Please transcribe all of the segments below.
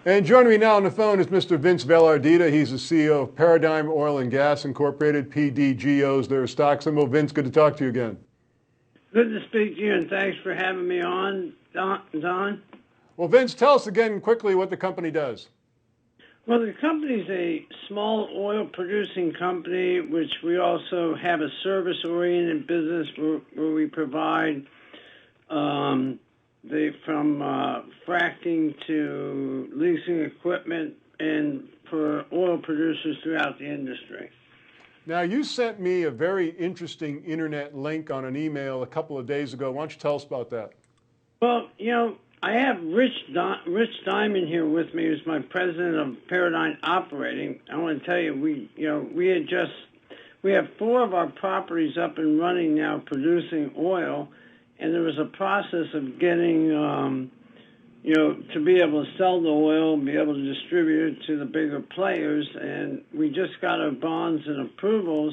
And joining me now on the phone is Mr. Vince Velardita. He's the CEO of Paradigm Oil and Gas Incorporated, PDGO's their stock symbol. Vince, good to talk to you again. Good to speak to you, and thanks for having me on, Don. Well, Vince, tell us again quickly what the company does. Well, the company's a small oil-producing company, which we also have a service-oriented business where we provide from fracking to leasing equipment and for oil producers throughout the industry. Now, you sent me a very interesting internet link on an email a couple of days ago. Why don't you tell us about that? Well, I have Rich Diamond here with me, who's my president of Paradigm Operating. I want to tell you, we have 4 of our properties up and running now producing oil, and there was a process of getting, to be able to sell the oil and be able to distribute it to the bigger players. And we just got our bonds and approvals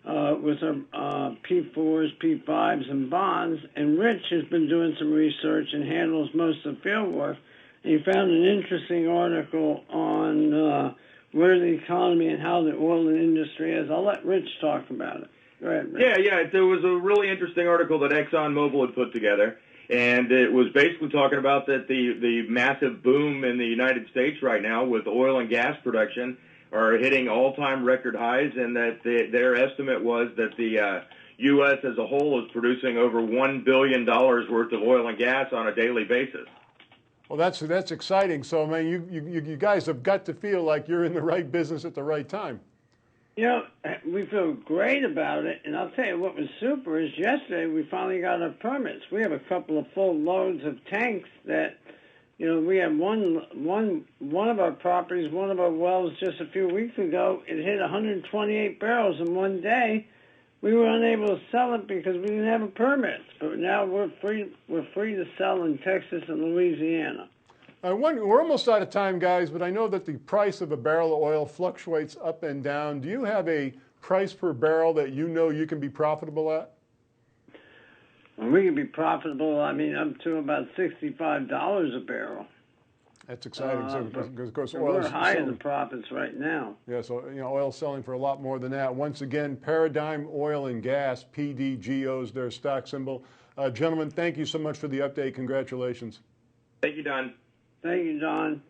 with our P4s, P5s, and bonds. And Rich has been doing some research and handles most of the field work. And he found an interesting article on where the economy and how the oil industry is. I'll let Rich talk about it. Go ahead, Rich. Yeah. There was a really interesting article that ExxonMobil had put together, and it was basically talking about that the massive boom in the United States right now with oil and gas production are hitting all-time record highs, and that their estimate was that the U.S. as a whole is producing over $1 billion worth of oil and gas on a daily basis. Well, that's exciting. So, I mean, you guys have got to feel like you're in the right business at the right time. We feel great about it, and I'll tell you what was super is yesterday we finally got our permits. We have a couple of full loads of tanks that, we had one of our properties, one of our wells just a few weeks ago, it hit 128 barrels in one day. We were unable to sell it because we didn't have a permit, but now we're free to sell in Texas and Louisiana. We're almost out of time, guys, but I know that the price of a barrel of oil fluctuates up and down. Do you have a price per barrel that you know you can be profitable at? Well, we can be profitable, up to about $65 a barrel. That's exciting. Of course, so we're high in the profits right now. Yeah, so oil's selling for a lot more than that. Once again, Paradigm Oil and Gas, PDGO's their stock symbol. Gentlemen, thank you so much for the update. Congratulations. Thank you, Don. Thank you, Don.